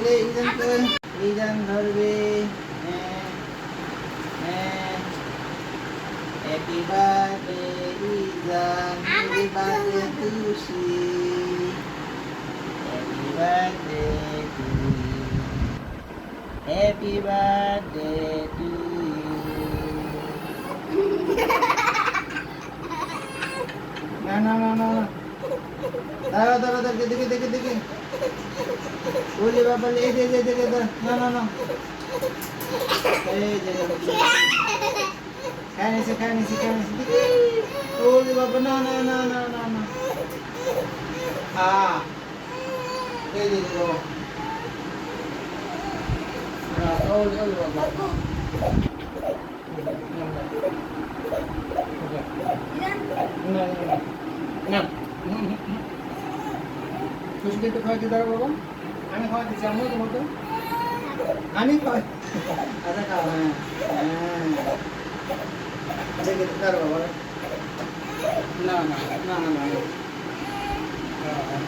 তাহলে এই গান ধরবে। Happy birthday Izaan, happy birthday Tushi, happy birthday to you, happy birthday to you. না না না না না, দাঁড়া দাঁড়া দাঁড়া, দেখে দেখে দেখে বলি বাবা, এই যে দেখে, না না না, এই যে খাই নিছে ওলি বাবা, না না না না না না, এই যে বাবা, ওলি বাবা, না না না, খুশি তো খাওয়াতে দাঁড়া বাবা, আমি খাওয়াতে চাবো তোমাকে, আমি খাওয়াই, আচ্ছা খাও, হ্যাঁ দেখে দাঁড়া বাবা, না না না না না, হ্যাঁ